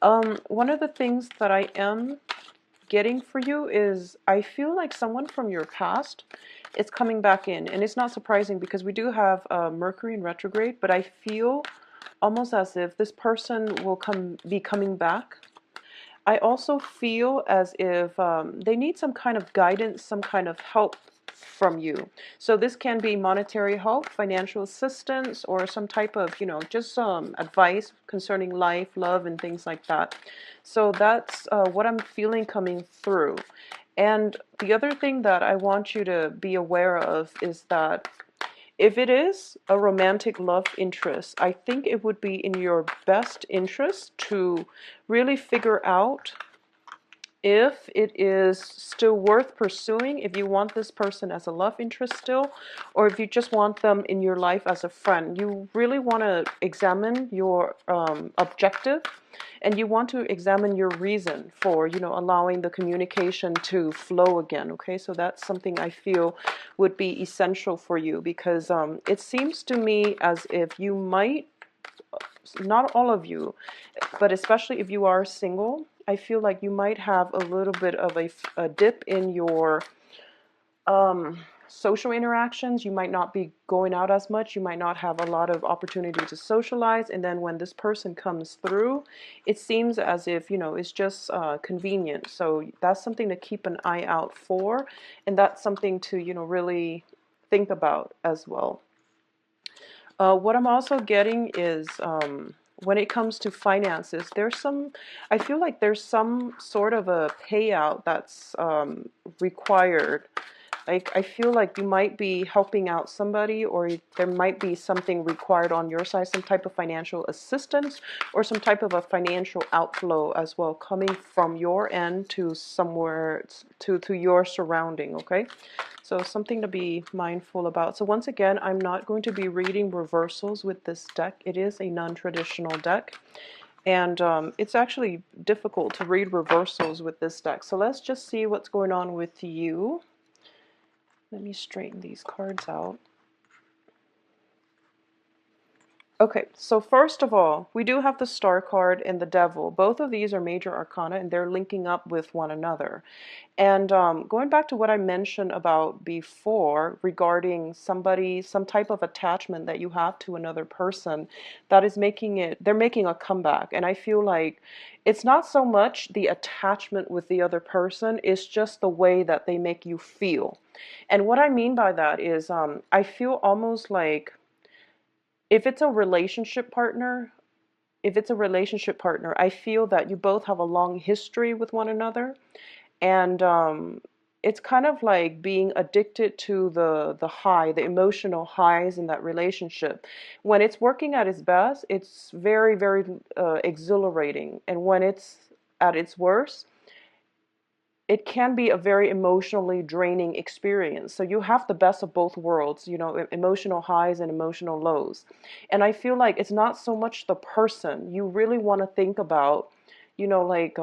One of the things that I am getting for you is I feel like someone from your past is coming back in. And it's not surprising because we do have Mercury in retrograde, but I feel almost as if this person will be coming back. I also feel as if they need some kind of guidance, some kind of help from you. So this can be monetary help, financial assistance, or some type of, just advice concerning life, love, and things like that. So that's what I'm feeling coming through. And the other thing that I want you to be aware of is that if it is a romantic love interest, I think it would be in your best interest to really figure out if it is still worth pursuing, if you want this person as a love interest still, or if you just want them in your life as a friend. You really want to examine your objective, and you want to examine your reason for, allowing the communication to flow again. Okay, so that's something I feel would be essential for you, because it seems to me as if you might, not all of you, but especially if you are single, I feel like you might have a little bit of a dip in your social interactions. You might not be going out as much. You might not have a lot of opportunity to socialize. And then when this person comes through, it seems as if, it's just convenient. So that's something to keep an eye out for. And that's something to, really think about as well. What I'm also getting is when it comes to finances, I feel like there's some sort of a payout that's required. Like, I feel like you might be helping out somebody, or there might be something required on your side, some type of financial assistance, or some type of a financial outflow as well, coming from your end to somewhere, to your surrounding, okay? So something to be mindful about. So once again, I'm not going to be reading reversals with this deck. It is a non-traditional deck. And it's actually difficult to read reversals with this deck. So let's just see what's going on with you. Let me straighten these cards out. Okay, so first of all, we do have the Star card and the Devil. Both of these are major arcana, and they're linking up with one another. And going back to what I mentioned about before regarding some type of attachment that you have to another person, that is they're making a comeback. And I feel like it's not so much the attachment with the other person, it's just the way that they make you feel. And what I mean by that is I feel almost like if it's a relationship partner, I feel that you both have a long history with one another, and it's kind of like being addicted to the emotional highs in that relationship. When it's working at its best, it's very, very exhilarating, and when it's at its worst, it can be a very emotionally draining experience. So you have the best of both worlds, emotional highs and emotional lows. And I feel like it's not so much the person. You really want to think about, like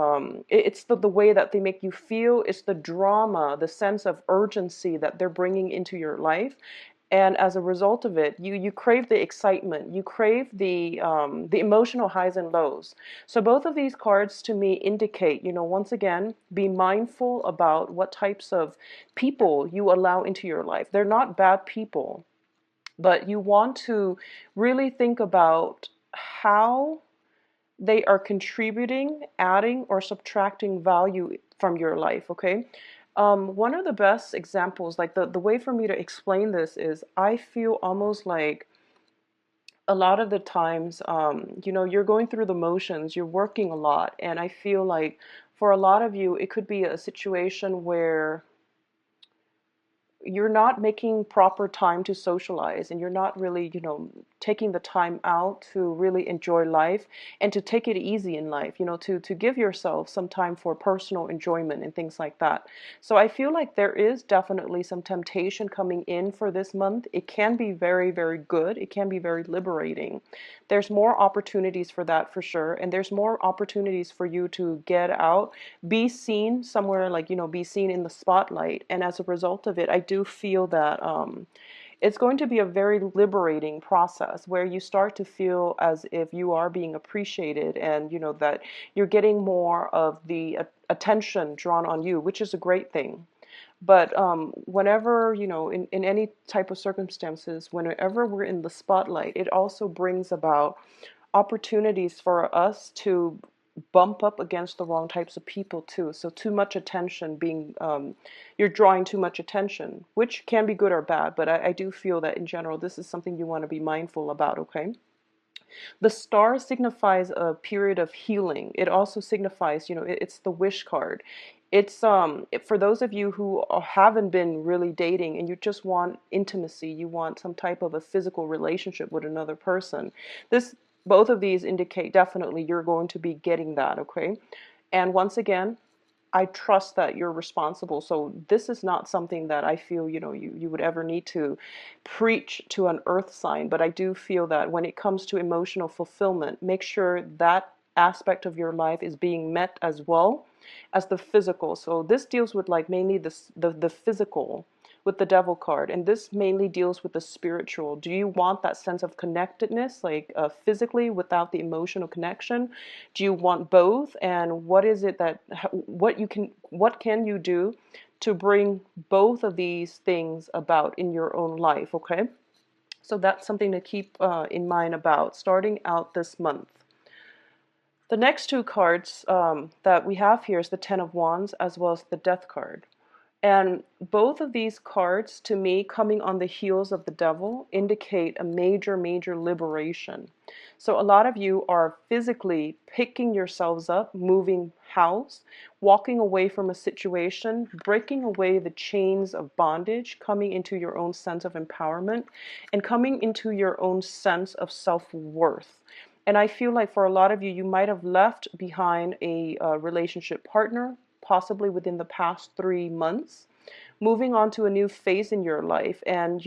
it's the way that they make you feel. It's the drama, the sense of urgency that they're bringing into your life. And as a result of it, you crave the excitement, you crave the emotional highs and lows. So both of these cards to me indicate, once again, be mindful about what types of people you allow into your life. They're not bad people, but you want to really think about how they are contributing, adding, or subtracting value from your life, okay? One of the best examples, like the way for me to explain this is I feel almost like a lot of the times, you're going through the motions, you're working a lot, and I feel like for a lot of you, it could be a situation where you're not making proper time to socialize, and you're not really, taking the time out to really enjoy life and to take it easy in life, to give yourself some time for personal enjoyment and things like that. So I feel like there is definitely some temptation coming in for this month. It can be very, very good. It can be very liberating. There's more opportunities for that for sure. And there's more opportunities for you to get out, be seen somewhere, like, be seen in the spotlight. And as a result of it, I do feel that It's going to be a very liberating process where you start to feel as if you are being appreciated, and that you're getting more of the attention drawn on you, which is a great thing. But whenever, in any type of circumstances, whenever we're in the spotlight, it also brings about opportunities for us to bump up against the wrong types of people too. So too much attention being, you're drawing too much attention, which can be good or bad. But I do feel that in general, this is something you want to be mindful about, okay? The star signifies a period of healing. It also signifies, it's the wish card. It's for those of you who haven't been really dating and you just want intimacy, you want some type of a physical relationship with another person. This Both of these indicate definitely you're going to be getting that, okay? And once again, I trust that you're responsible. So this is not something that I feel, you would ever need to preach to an earth sign. But I do feel that when it comes to emotional fulfillment, make sure that aspect of your life is being met as well as the physical. So this deals with like mainly the physical with the devil card, and this mainly deals with the spiritual. Do you want that sense of connectedness, like physically without the emotional connection? Do you want both? And what is it that what can you do to bring both of these things about in your own life? Okay, so that's something to keep in mind about starting out this month. The next two cards that we have here is the Ten of Wands as well as the Death card. And both of these cards, to me, coming on the heels of the devil, indicate a major, major liberation. So a lot of you are physically picking yourselves up, moving house, walking away from a situation, breaking away the chains of bondage, coming into your own sense of empowerment, and coming into your own sense of self-worth. And I feel like for a lot of you, you might have left behind a relationship partner, possibly within the past 3 months, moving on to a new phase in your life. And,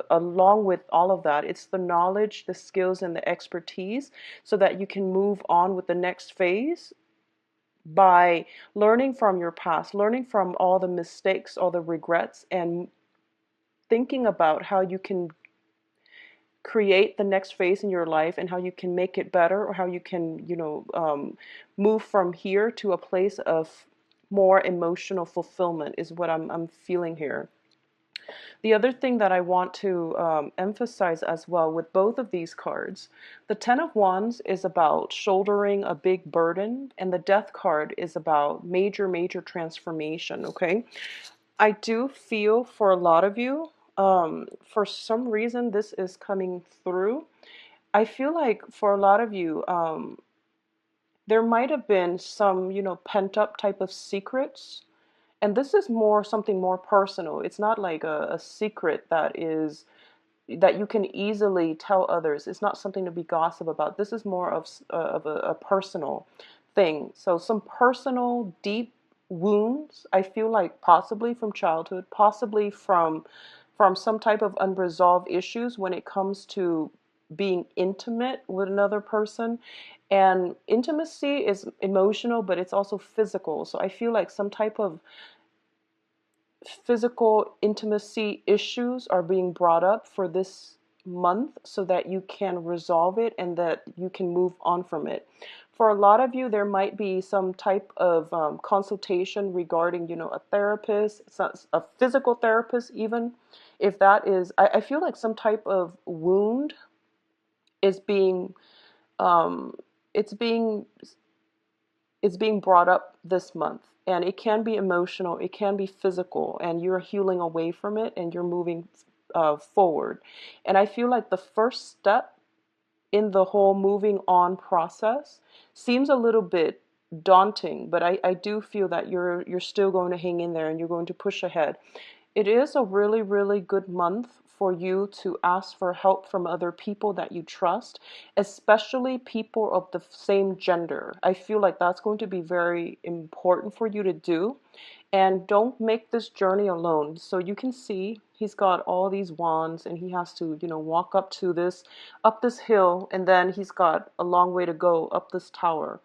along with all of that, it's the knowledge, the skills, and the expertise so that you can move on with the next phase by learning from your past, learning from all the mistakes, all the regrets, and thinking about how you can create the next phase in your life and how you can make it better, or how you can, move from here to a place of more emotional fulfillment is what I'm feeling here. The other thing that I want to emphasize as well with both of these cards, the Ten of Wands is about shouldering a big burden, and the Death card is about major, major transformation, okay? I do feel for a lot of you, for some reason this is coming through. I feel like for a lot of you, there might have been some, pent up type of secrets. And this is more something more personal. It's not like a secret that you can easily tell others. It's not something to be gossip about. This is more of a personal thing. So some personal deep wounds, I feel like possibly from childhood, possibly from some type of unresolved issues when it comes to being intimate with another person. And intimacy is emotional, but it's also physical. So I feel like some type of physical intimacy issues are being brought up for this month so that you can resolve it and that you can move on from it. For a lot of you, there might be some type of consultation regarding, a therapist, a physical therapist, even if that is, I feel like some type of wound is being, um, it's being is being brought up this month. And it can be emotional, it can be physical, and you're healing away from it and you're moving forward. And I feel like the first step in the whole moving on process seems a little bit daunting, but I do feel that you're still going to hang in there and you're going to push ahead. It is a really, really good month for you to ask for help from other people that you trust, especially people of the same gender. I feel like that's going to be very important for you to do. And don't make this journey alone. So you can see he's got all these wands and he has to, walk up this hill, and then he's got a long way to go up this tower.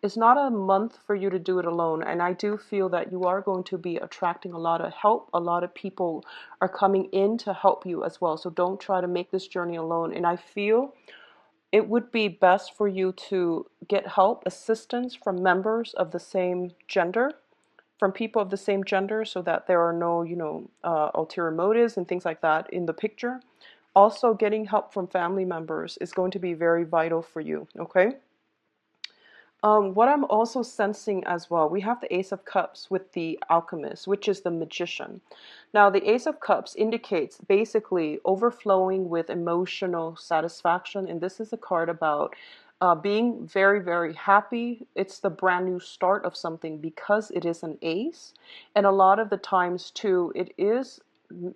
It's not a month for you to do it alone. And I do feel that you are going to be attracting a lot of help. A lot of people are coming in to help you as well. So don't try to make this journey alone. And I feel it would be best for you to get help, assistance from members of the same gender, from people of the same gender, so that there are no, ulterior motives and things like that in the picture. Also, getting help from family members is going to be very vital for you, okay? What I'm also sensing as well, we have the Ace of Cups with the Alchemist, which is the magician. Now, the Ace of Cups indicates basically overflowing with emotional satisfaction, and this is a card about being very, very happy. It's the brand new start of something because it is an ace, and a lot of the times too, it is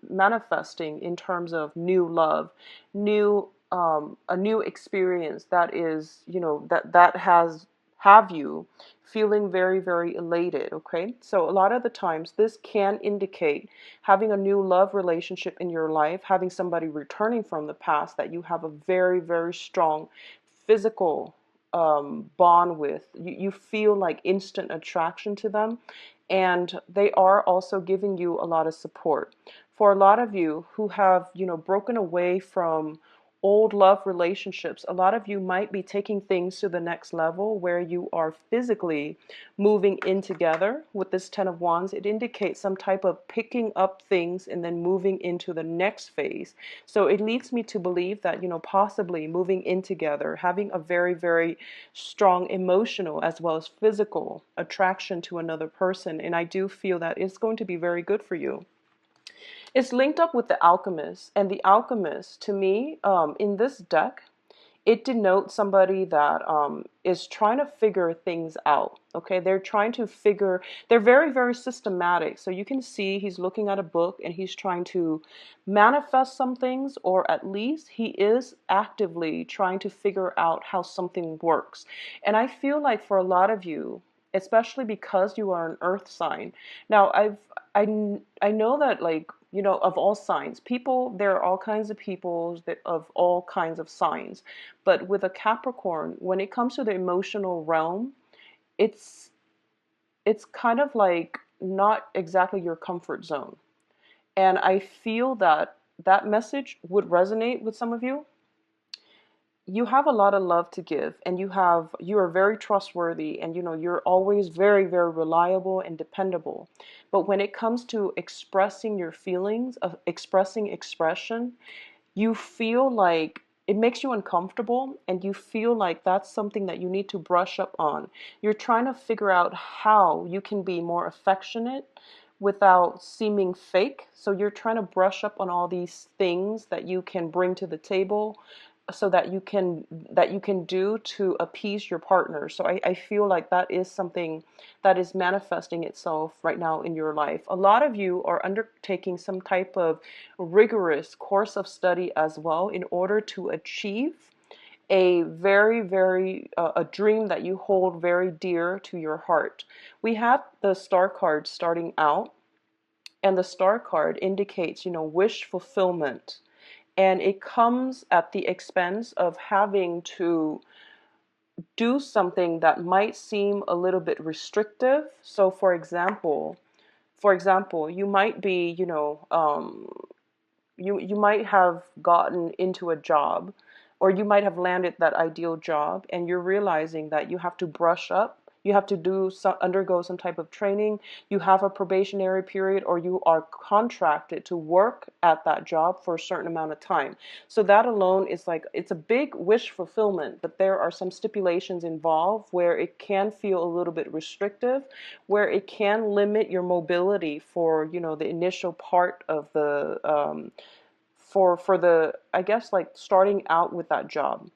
manifesting in terms of new love, new a new experience that is, that has have you feeling very, very elated. Okay, so a lot of the times this can indicate having a new love relationship in your life, having somebody returning from the past that you have a very, very strong physical bond with. You feel like instant attraction to them, and they are also giving you a lot of support. For a lot of you who have, broken away from old love relationships, a lot of you might be taking things to the next level where you are physically moving in together. With this 10 of Wands, it indicates some type of picking up things and then moving into the next phase. So it leads me to believe that, possibly moving in together, having a very, very strong emotional as well as physical attraction to another person. And I do feel that it's going to be very good for you. It's linked up with the Alchemist, and the Alchemist, to me, in this deck, it denotes somebody that is trying to figure things out. Okay, they're very, very systematic. So you can see he's looking at a book and he's trying to manifest some things, or at least he is actively trying to figure out how something works. And I feel like for a lot of you, especially because you are an earth sign. Now, I know that, like, of all signs, people, there are all kinds of people that of all kinds of signs. But with a Capricorn, when it comes to the emotional realm, it's it's kind of like not exactly your comfort zone. And I feel that that message would resonate with some of you. You have a lot of love to give, and you are very trustworthy, and you're always very, very reliable and dependable. But when it comes to expressing your feelings, of expressing expression, you feel like it makes you uncomfortable, and you feel like that's something that you need to brush up on. You're trying to figure out how you can be more affectionate without seeming fake. So you're trying to brush up on all these things that you can bring to the table, so that you can do to appease your partner. So I feel like that is something that is manifesting itself right now in your life. A lot of you are undertaking some type of rigorous course of study as well in order to achieve a very, very a dream that you hold very dear to your heart. We have the star card starting out, and the star card indicates, wish fulfillment. And it comes at the expense of having to do something that might seem a little bit restrictive. So for example, you might be, you might have gotten into a job, or you might have landed that ideal job, and you're realizing that you have to brush up, you have to undergo some type of training, you have a probationary period, or you are contracted to work at that job for a certain amount of time. So that alone is like, it's a big wish fulfillment, but there are some stipulations involved where it can feel a little bit restrictive, where it can limit your mobility for, the initial part of the for the, I guess, like starting out with that job.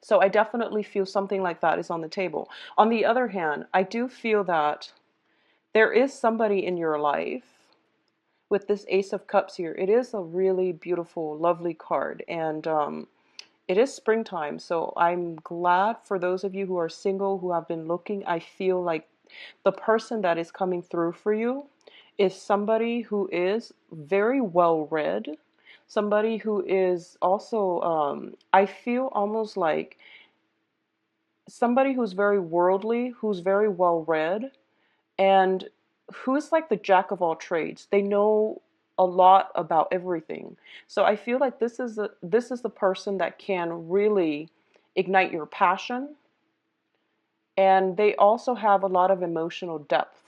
So I definitely feel something like that is on the table. On the other hand, I do feel that there is somebody in your life with this Ace of Cups here. It is a really beautiful, lovely card, and it is springtime. So I'm glad for those of you who are single, who have been looking. I feel like the person that is coming through for you is somebody who is very well read, somebody who is also, I feel almost like somebody who's very worldly, who's very well read, and who's like the jack of all trades. They know a lot about everything. So I feel like this is the person that can really ignite your passion, and they also have a lot of emotional depth.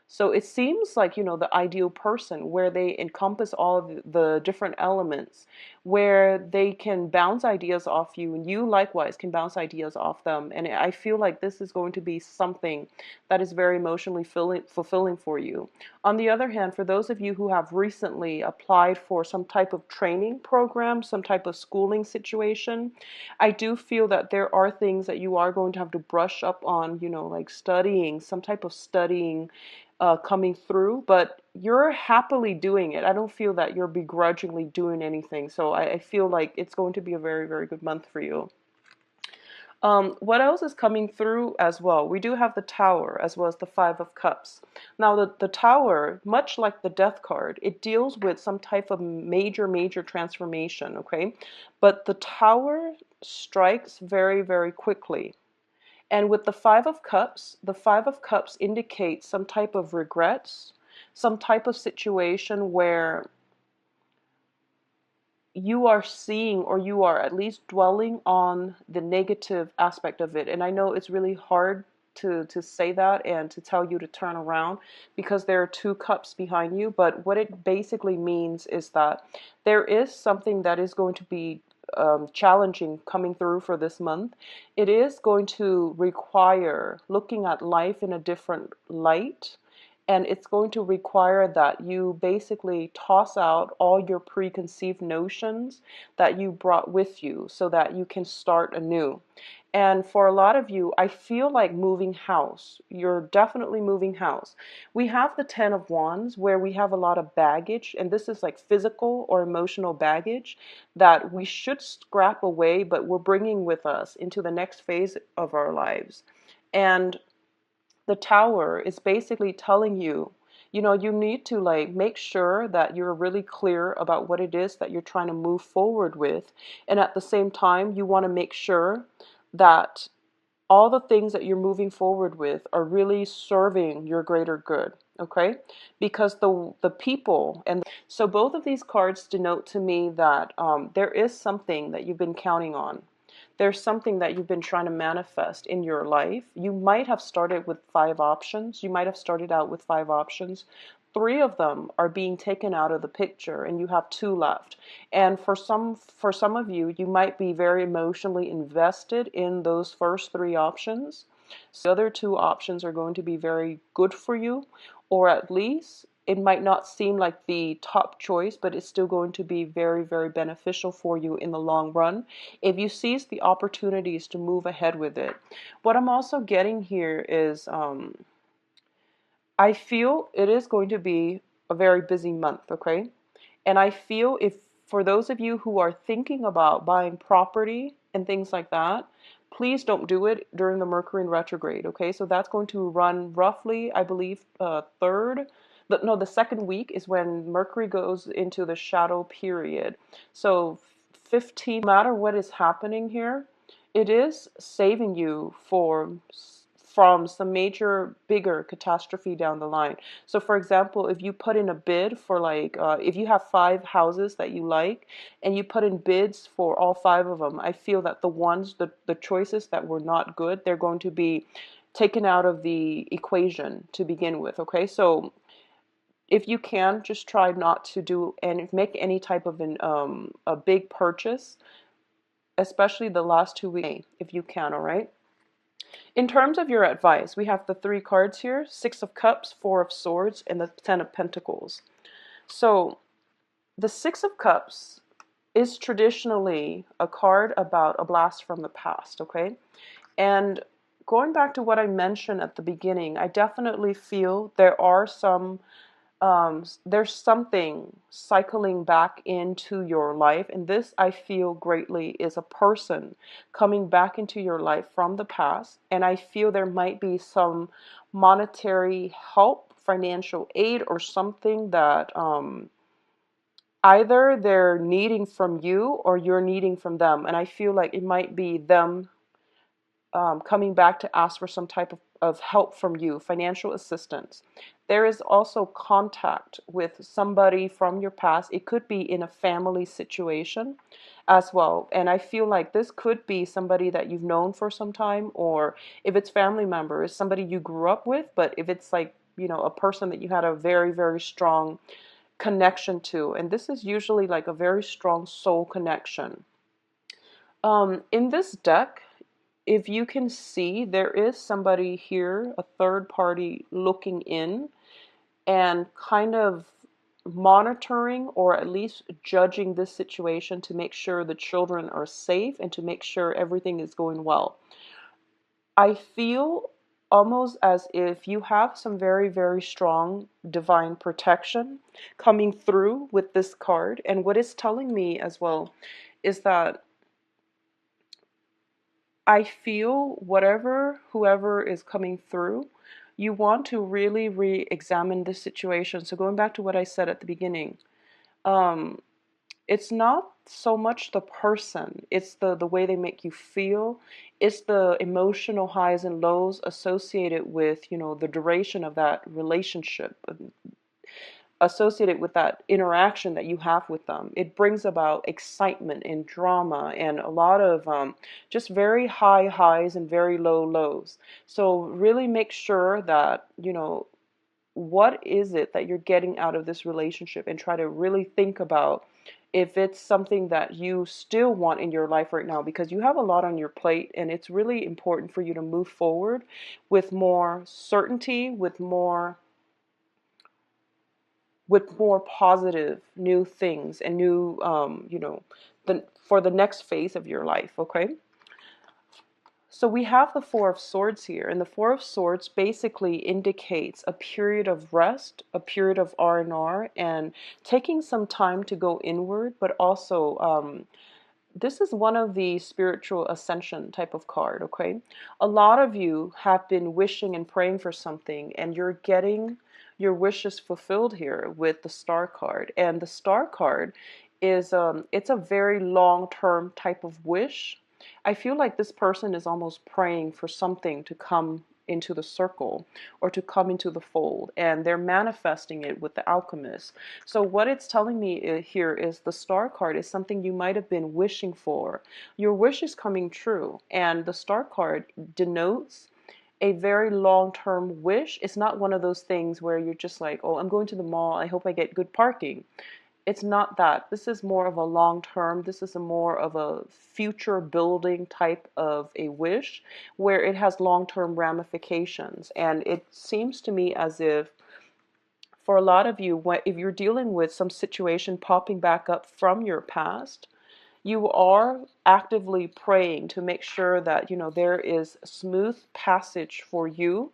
So it seems like, the ideal person where they encompass all of the different elements, where they can bounce ideas off you and you likewise can bounce ideas off them. And I feel like this is going to be something that is very emotionally fulfilling for you. On the other hand, for those of you who have recently applied for some type of training program, some type of schooling situation, I do feel that there are things that you are going to have to brush up on, like studying, some type of studying coming through, but you're happily doing it. I don't feel that you're begrudgingly doing anything. So I feel like it's going to be a very, very good month for you. What else is coming through as well? We do have the Tower as well as the Five of Cups. Now, the Tower, much like the Death card, it deals with some type of major, major transformation, okay? But the Tower strikes very, very quickly. And with the Five of Cups indicates some type of regrets, some type of situation where you are seeing, or you are at least dwelling on the negative aspect of it. And I know it's really hard to say that and to tell you to turn around because there are two cups behind you. But what it basically means is that there is something that is going to be challenging coming through for this month. It is going to require looking at life in a different light, and it's going to require that you basically toss out all your preconceived notions that you brought with you so that you can start anew. And for a lot of you, I feel like moving house. You're definitely moving house. We have the Ten of Wands where we have a lot of baggage, and this is like physical or emotional baggage that we should scrap away, but we're bringing with us into the next phase of our lives. And the Tower is basically telling you, you need to like make sure that you're really clear about what it is that you're trying to move forward with. And at the same time, you want to make sure that all the things that you're moving forward with are really serving your greater good, okay? Because the people, and so both of these cards denote to me that there is something that you've been counting on. There's something that you've been trying to manifest in your life. You might have started with 5 options. You might have started out with 5 options. 3 of them are being taken out of the picture and you have 2 left. And for some of you, you might be very emotionally invested in those first 3 options. So the other 2 options are going to be very good for you, or at least it might not seem like the top choice, but it's still going to be very, very beneficial for you in the long run if you seize the opportunities to move ahead with it. What I'm also getting here is I feel it is going to be a very busy month, okay? And I feel if for those of you who are thinking about buying property and things like that, please don't do it during the Mercury in retrograde, okay? So that's going to run roughly, I believe, the second week is when Mercury goes into the shadow period. So 15, no matter what is happening here, it is saving you from some major bigger catastrophe down the line. So for example, if you put in a bid for like if you have 5 houses that you like and you put in bids for all 5 of them, I feel that the choices that were not good, they're going to be taken out of the equation to begin with. Okay, so if you can, just try not to do and make any type of a big purchase, especially the last 2 weeks if you can. All right. In terms of your advice, we have the 3 cards here: 6 of Cups, 4 of Swords, and the 10 of Pentacles. So the 6 of Cups is traditionally a card about a blast from the past, okay? And going back to what I mentioned at the beginning, I definitely feel there's something cycling back into your life, and this I feel greatly is a person coming back into your life from the past. And I feel there might be some monetary help, financial aid, or something that either they're needing from you or you're needing from them. And I feel like it might be them coming back to ask for some type of help from you, financial assistance. There is also contact with somebody from your past. It could be in a family situation as well. And I feel like this could be somebody that you've known for some time, or if it's family members, somebody you grew up with. But if it's like, a person that you had a very, very strong connection to, and this is usually like a very strong soul connection. In this deck, if you can see, there is somebody here, a third party looking in and kind of monitoring or at least judging this situation to make sure the children are safe and to make sure everything is going well. I feel almost as if you have some very, very strong divine protection coming through with this card. And what it's telling me as well is that I feel whoever is coming through, you want to really re-examine this situation. So going back to what I said at the beginning, um, it's not so much the person, it's the way they make you feel. It's the emotional highs and lows associated with, the duration of that relationship, associated with that interaction that you have with them. It brings about excitement and drama and a lot of just very high highs and very low lows. So really make sure that, what is it that you're getting out of this relationship, and try to really think about if it's something that you still want in your life right now, because you have a lot on your plate and it's really important for you to move forward with more certainty, with more positive new things and new, for the next phase of your life, okay? So we have the Four of Swords here, and the Four of Swords basically indicates a period of rest, a period of R&R, and taking some time to go inward, but also this is one of the spiritual ascension type of card, okay? A lot of you have been wishing and praying for something, and you're getting your wishes fulfilled here with the Star card. And the Star card is, it's a very long-term type of wish. I feel like this person is almost praying for something to come into the circle or to come into the fold, and they're manifesting it with the alchemist. So what it's telling me here is the Star card is something you might have been wishing for. Your wish is coming true, and the Star card denotes a very long-term wish. It's not one of those things where you're just like, oh, I'm going to the mall, I hope I get good parking. It's not that. This is more of a long term. This is more of a future building type of a wish where it has long term ramifications. And it seems to me as if for a lot of you, if you're dealing with some situation popping back up from your past, you are actively praying to make sure that, there is smooth passage for you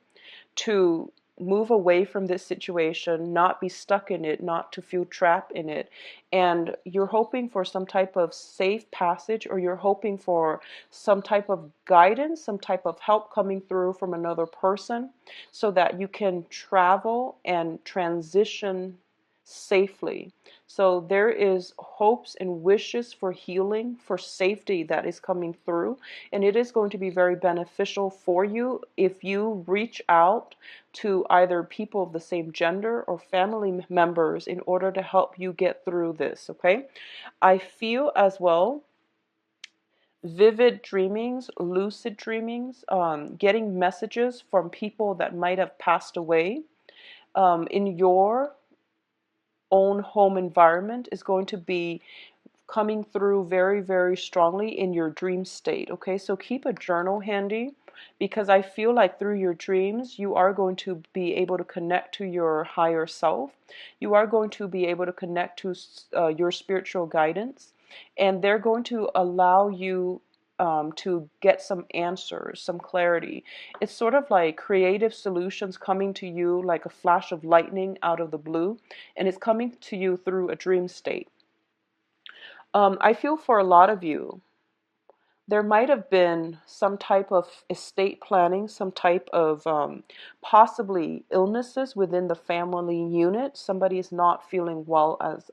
to move away from this situation, not be stuck in it, not to feel trapped in it. And you're hoping for some type of safe passage, or you're hoping for some type of guidance, some type of help coming through from another person so that you can travel and transition safely. So there is hopes and wishes for healing, for safety that is coming through, and it is going to be very beneficial for you if you reach out to either people of the same gender or family members in order to help you get through this, okay? I feel as well vivid dreamings, lucid dreamings, getting messages from people that might have passed away in your own home environment is going to be coming through very, very strongly in your dream state. Okay, so keep a journal handy, because I feel like through your dreams, you are going to be able to connect to your higher self. You are going to be able to connect to your spiritual guidance, and they're going to allow you to get some answers, some clarity. It's sort of like creative solutions coming to you like a flash of lightning out of the blue, and it's coming to you through a dream state. I feel for a lot of you, there might have been some type of estate planning, some type of possibly illnesses within the family unit. Somebody is not feeling well as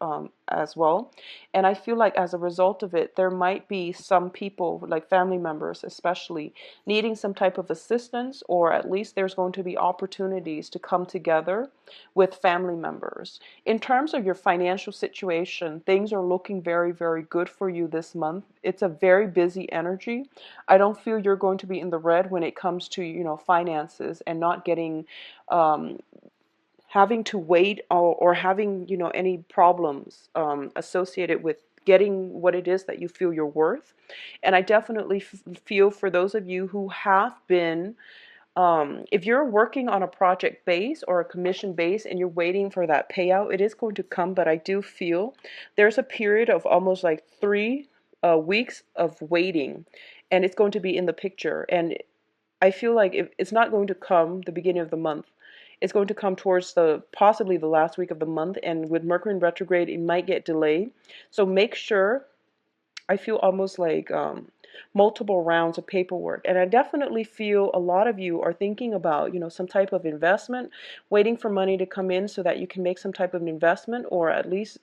as well. And I feel like as a result of it, there might be some people, like family members especially, needing some type of assistance, or at least there's going to be opportunities to come together with family members. In terms of your financial situation, things are looking very, very good for you this month. It's a very busy energy. I don't feel you're going to be in the red when it comes to, finances, and not getting um, having to wait, or having, any problems associated with getting what it is that you feel you're worth. And I definitely feel for those of you who have been, if you're working on a project base or a commission base and you're waiting for that payout, it is going to come. But I do feel there's a period of almost like 3 weeks of waiting, and it's going to be in the picture. And I feel like it's not going to come the beginning of the month. It's going to come towards possibly the last week of the month, and with Mercury in retrograde, it might get delayed. So make sure. I feel almost like multiple rounds of paperwork, and I definitely feel a lot of you are thinking about, some type of investment, waiting for money to come in so that you can make some type of investment, or at least,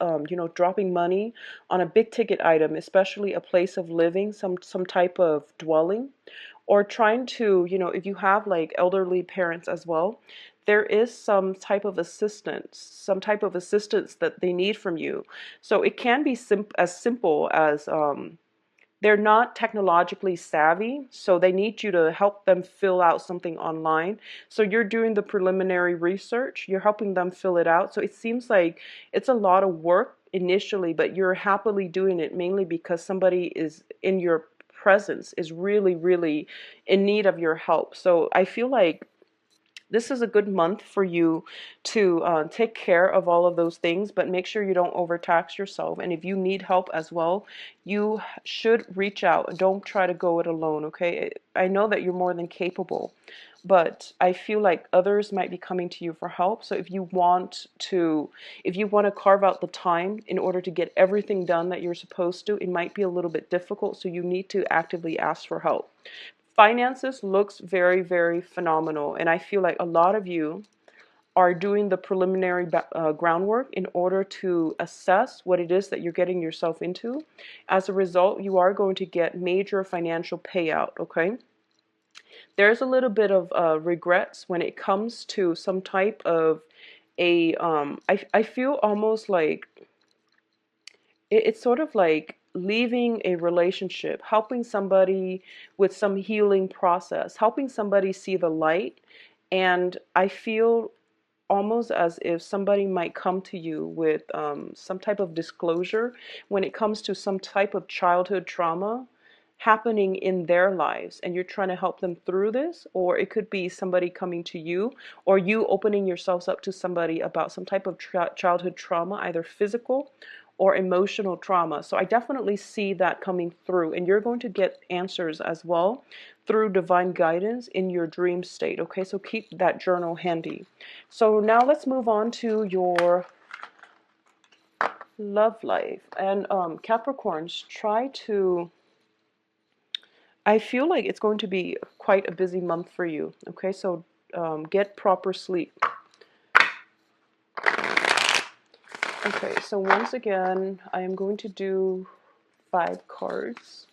dropping money on a big ticket item, especially a place of living, some type of dwelling, or trying to, if you have like elderly parents as well, there is some type of assistance that they need from you. So it can be as simple as, they're not technologically savvy, so they need you to help them fill out something online. So you're doing the preliminary research, you're helping them fill it out. So it seems like it's a lot of work initially, but you're happily doing it mainly because somebody is in your presence, is really, really in need of your help. So I feel like this is a good month for you to take care of all of those things, but make sure you don't overtax yourself. And if you need help as well, you should reach out. Don't try to go it alone, okay? I know that you're more than capable, but I feel like others might be coming to you for help. So if you want to carve out the time in order to get everything done that you're supposed to, it might be a little bit difficult. So you need to actively ask for help. Finances looks very, very phenomenal, and I feel like a lot of you are doing the preliminary groundwork in order to assess what it is that you're getting yourself into. As a result, you are going to get major financial payout, okay? There's a little bit of regrets when it comes to some type of I feel almost like it's sort of like leaving a relationship, helping somebody with some healing process, helping somebody see the light. And I feel almost as if somebody might come to you with some type of disclosure when it comes to some type of childhood trauma happening in their lives, and you're trying to help them through this. Or it could be somebody coming to you, or you opening yourselves up to somebody about some type of childhood trauma, either physical or emotional trauma. So I definitely see that coming through, and you're going to get answers as well through divine guidance in your dream state. Okay, so keep that journal handy. So now let's move on to your love life. And Capricorns, I feel like it's going to be quite a busy month for you. Okay, so get proper sleep. Okay, so once again, I am going to do 5 cards.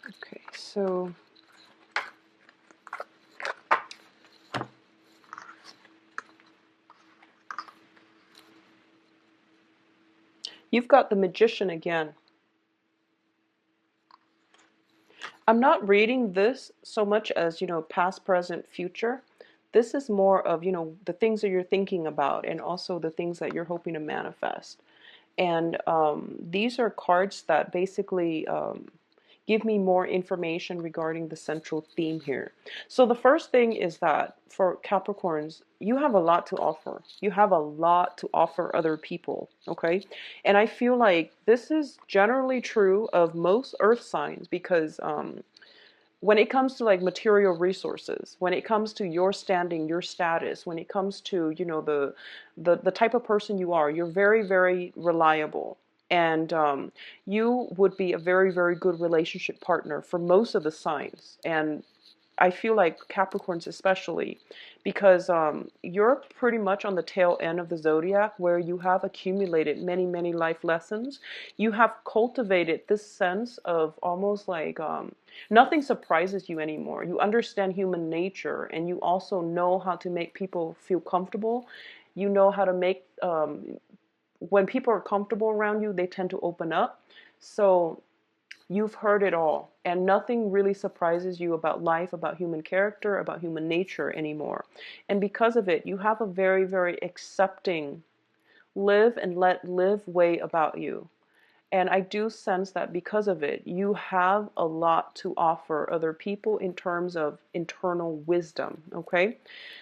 Okay, so you've got the Magician again. I'm not reading this so much as, past, present, future. This is more of, the things that you're thinking about, and also the things that you're hoping to manifest. And these are cards that basically Give me more information regarding the central theme here. So the first thing is that for Capricorns, you have a lot to offer. You have a lot to offer other people, okay? And I feel like this is generally true of most earth signs because when it comes to like material resources, when it comes to your standing, your status, when it comes to, you know, the type of person you are, you're very, very reliable. And you would be a very, very good relationship partner for most of the signs. And I feel like Capricorns especially, because you're pretty much on the tail end of the zodiac where you have accumulated many, many life lessons. You have cultivated this sense of almost like nothing surprises you anymore. You understand human nature, and you also know how to make people feel comfortable. You know how to make, when people are comfortable around you, they tend to open up. So you've heard it all, and nothing really surprises you about life, about human character, about human nature anymore. And because of it, you have a very, very accepting, live and let live way about you. And I do sense that because of it, you have a lot to offer other people in terms of internal wisdom, okay?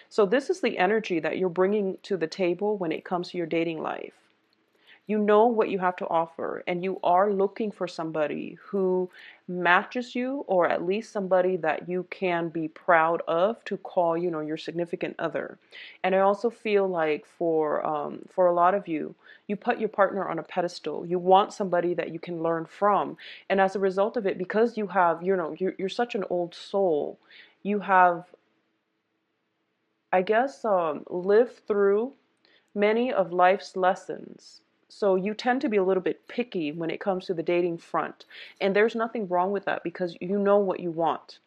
So this is the energy that you're bringing to the table when it comes to your dating life. You know what you have to offer, and you are looking for somebody who matches you, or at least somebody that you can be proud of to call, you know, your significant other. And I also feel like for a lot of you, you put your partner on a pedestal. You want somebody that you can learn from, and as a result of it, because you have, you know, you're such an old soul, you have, I guess, lived through many of life's lessons. So you tend to be a little bit picky when it comes to the dating front. And there's nothing wrong with that because you know what you want.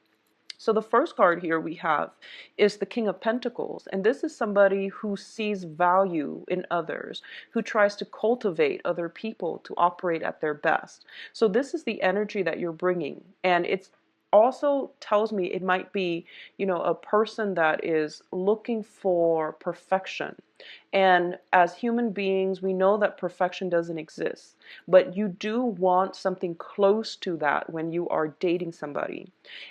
So the first card here we have is the King of Pentacles. And this is somebody who sees value in others, who tries to cultivate other people to operate at their best. So this is the energy that you're bringing. And it's also tells me it might be, you know, a person that is looking for perfection. And as human beings, we know that perfection doesn't exist, but you do want something close to that when you are dating somebody.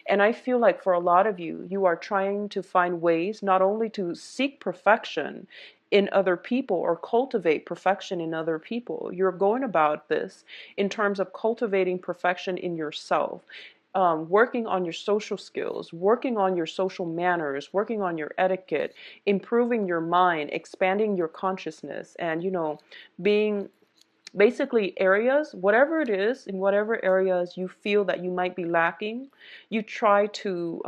And I feel like for a lot of you, you are trying to find ways not only to seek perfection in other people or cultivate perfection in other people. You're going about this in terms of cultivating perfection in yourself. Working on your social skills, working on your social manners, working on your etiquette, improving your mind, expanding your consciousness, and, you know, being basically areas, whatever it is, in whatever areas you feel that you might be lacking, you try to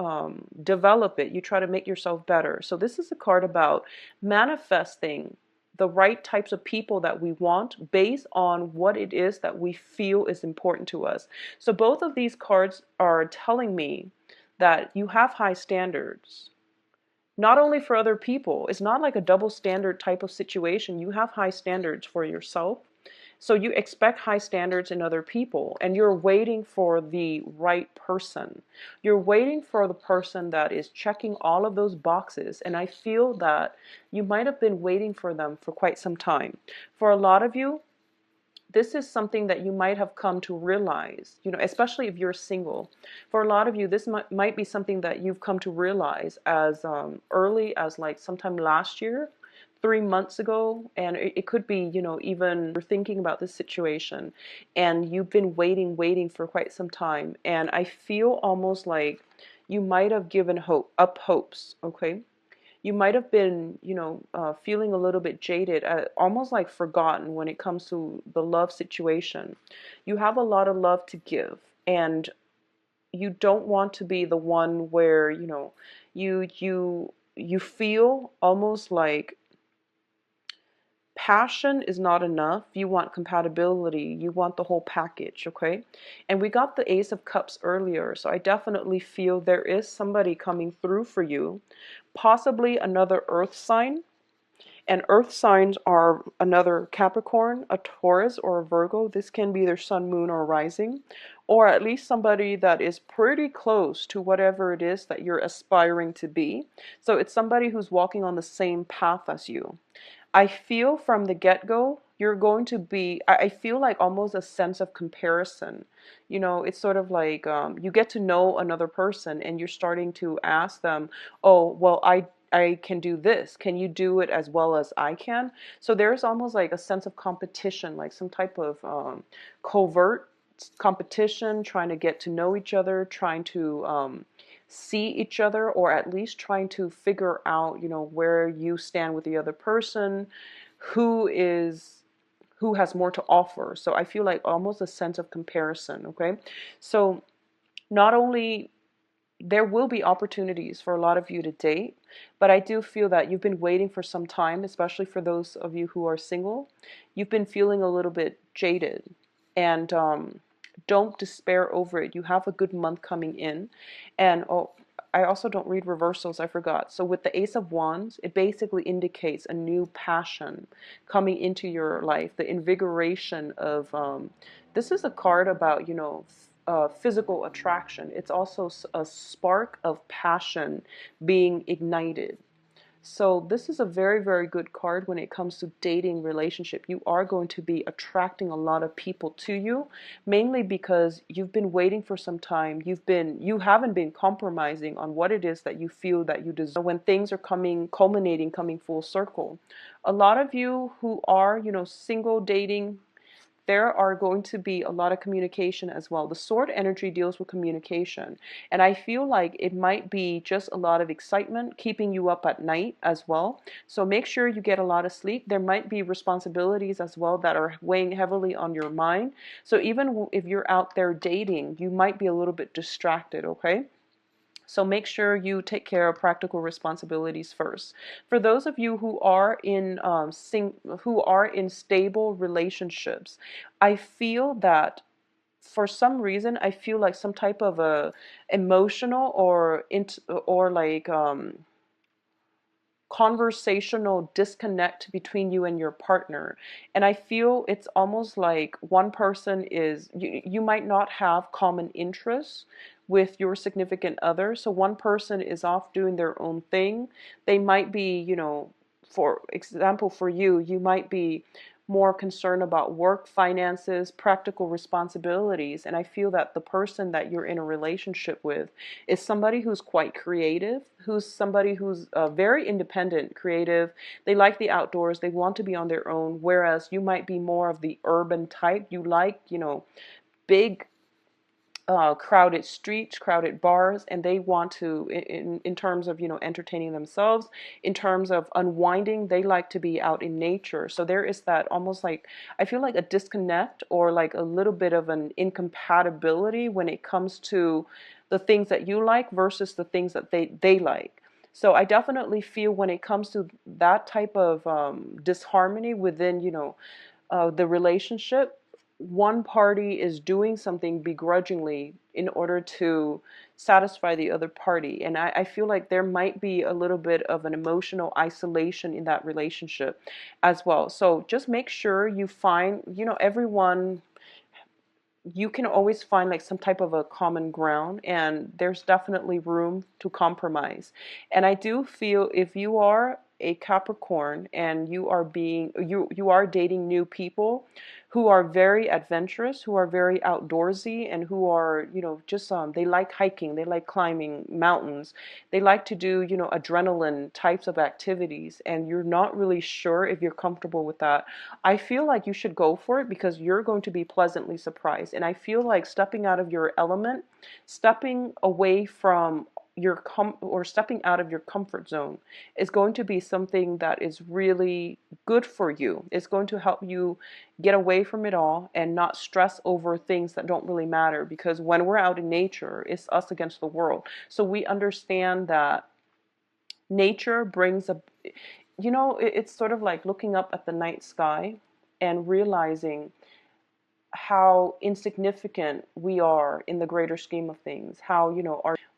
develop it. You try to make yourself better. So this is a card about manifesting the right types of people that we want based on what it is that we feel is important to us. So both of these cards are telling me that you have high standards. Not only for other people, it's not like a double standard type of situation. You have high standards for yourself. So you expect high standards in other people, and you're waiting for the right person. You're waiting for the person that is checking all of those boxes, and I feel that you might have been waiting for them for quite some time. For a lot of you, this is something that you might have come to realize, you know, especially if you're single. For a lot of you, this might be something that you've come to realize as early as like sometime last year, 3 months ago, and it could be, you know, even you're thinking about this situation and you've been waiting for quite some time. And I feel almost like you might have given up hopes, okay? You might have been, you know, feeling a little bit jaded, almost like forgotten when it comes to the love situation. You have a lot of love to give, and you don't want to be the one where, you know, you feel almost like passion is not enough. You want compatibility. You want the whole package, okay? And we got the Ace of Cups earlier, so I definitely feel there is somebody coming through for you, possibly another earth sign. And earth signs are another Capricorn, a Taurus, or a Virgo. This can be their sun, moon, or rising, or at least somebody that is pretty close to whatever it is that you're aspiring to be. So it's somebody who's walking on the same path as you. I feel from the get-go you're going to be, I feel like almost a sense of comparison. It's sort of like you get to know another person and you're starting to ask them, oh, well, I can do this. Can you do it as well as I can? So there's almost like a sense of competition, like some type of covert competition, trying to get to know each other, trying to see each other, or at least trying to figure out, where you stand with the other person, who is who has more to offer. So I feel like almost a sense of comparison, okay? So not only there will be opportunities for a lot of you to date, but I do feel that you've been waiting for some time, especially for those of you who are single. You've been feeling a little bit jaded, and don't despair over it. You have a good month coming in, and oh, I also don't read reversals, I forgot. So with the Ace of Wands, it basically indicates a new passion coming into your life, the invigoration of, this is a card about, physical attraction. It's also a spark of passion being ignited. So this is a very, very good card when it comes to dating relationship. You are going to be attracting a lot of people to you, mainly because you've been waiting for some time. You haven't been compromising on what it is that you feel that you deserve. When things are culminating, coming full circle. A lot of you who are, single, dating, there are going to be a lot of communication as well. The sword energy deals with communication. And I feel like it might be just a lot of excitement keeping you up at night as well. So make sure you get a lot of sleep. There might be responsibilities as well that are weighing heavily on your mind. So even if you're out there dating, you might be a little bit distracted, okay? So make sure you take care of practical responsibilities first. For those of you who are in stable relationships, I feel that for some reason I feel like some type of a emotional or like conversational disconnect between you and your partner. And I feel it's almost like one person is, you might not have common interests with your significant other. So one person is off doing their own thing. They might be, for example, for you, you might be more concerned about work, finances, practical responsibilities. And I feel that the person that you're in a relationship with is somebody who's quite creative, who's somebody who's very independent, creative. They like the outdoors. They want to be on their own. Whereas you might be more of the urban type. You like, big crowded streets, crowded bars, and they want to, in terms of, entertaining themselves, in terms of unwinding, they like to be out in nature. So there is that almost like, I feel like a disconnect or like a little bit of an incompatibility when it comes to the things that you like versus the things that they like. So I definitely feel when it comes to that type of disharmony within, the relationship, one party is doing something begrudgingly in order to satisfy the other party. And I feel like there might be a little bit of an emotional isolation in that relationship as well. So just make sure you find, everyone, you can always find like some type of a common ground, and there's definitely room to compromise. And I do feel if you are a Capricorn and you are dating new people who are very adventurous, who are very outdoorsy, and who are, just they like hiking, they like climbing mountains, they like to do, adrenaline types of activities, and you're not really sure if you're comfortable with that, I feel like you should go for it because you're going to be pleasantly surprised. And I feel like stepping out of your element, stepping away from or stepping out of your comfort zone is going to be something that is really good for you. It's going to help you get away from it all and not stress over things that don't really matter, because when we're out in nature, it's us against the world. So we understand that nature brings it's sort of like looking up at the night sky and realizing how insignificant we are in the greater scheme of things. How,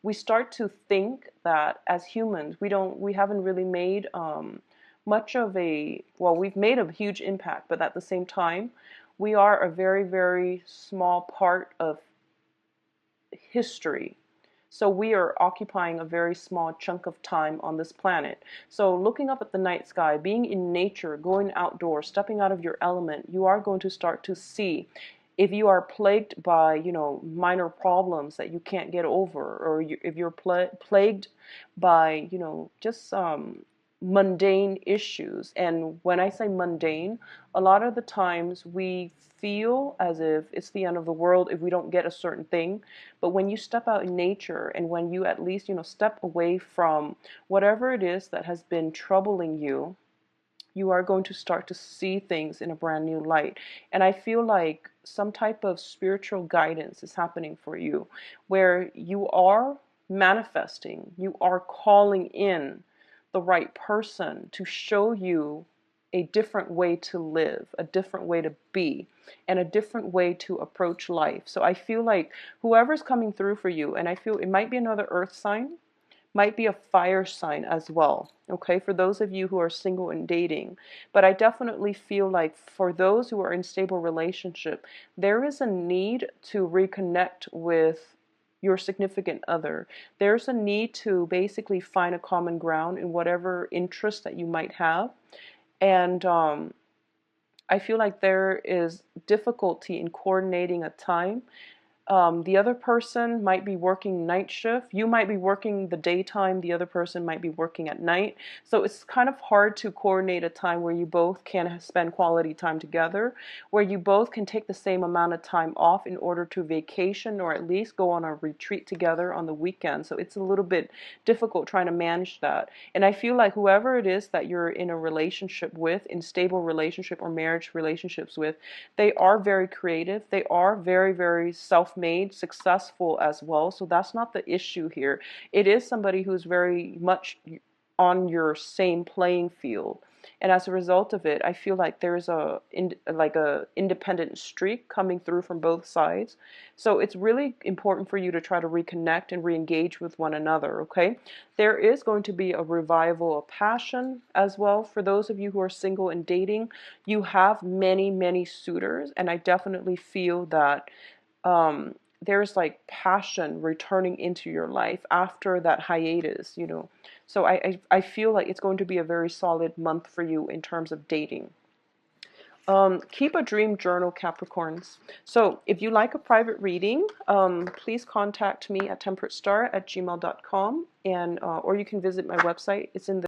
we start to think that as humans, we haven't really made much of we've made a huge impact, but at the same time, we are a very, very small part of history. So we are occupying a very small chunk of time on this planet. So looking up at the night sky, being in nature, going outdoors, stepping out of your element, you are going to start to see if you are plagued by, minor problems that you can't get over, or if you're plagued by, just mundane issues. And when I say mundane, a lot of the times we feel as if it's the end of the world if we don't get a certain thing. But when you step out in nature, and when you at least, step away from whatever it is that has been troubling you, you are going to start to see things in a brand new light. And I feel like some type of spiritual guidance is happening for you, where you are manifesting, you are calling in the right person to show you a different way to live, a different way to be, and a different way to approach life. So I feel like whoever's coming through for you, and I feel it might be another earth sign, might be a fire sign as well, okay, for those of you who are single and dating. But I definitely feel like for those who are in stable relationship, there is a need to reconnect with your significant other. There's a need to basically find a common ground in whatever interest that you might have. And I feel like there is difficulty in coordinating a time. The other person might be working night shift. You might be working the daytime. The other person might be working at night. So it's kind of hard to coordinate a time where you both can spend quality time together, where you both can take the same amount of time off in order to vacation, or at least go on a retreat together on the weekend. So it's a little bit difficult trying to manage that. And I feel like whoever it is that you're in a relationship with, in stable relationship or marriage relationships with, they are very creative. They are very, very self-made, successful as well. So that's not the issue here. It is somebody who's very much on your same playing field. And as a result of it, I feel like there's a independent streak coming through from both sides. So it's really important for you to try to reconnect and re-engage with one another, okay? There is going to be a revival of passion as well. For those of you who are single and dating, you have many, many suitors, and I definitely feel that there's like passion returning into your life after that hiatus. So I feel like it's going to be a very solid month for you in terms of dating. Keep a dream journal, Capricorns. So if you like a private reading, please contact me at temperatestar@gmail.com, and or you can visit my website. It's in the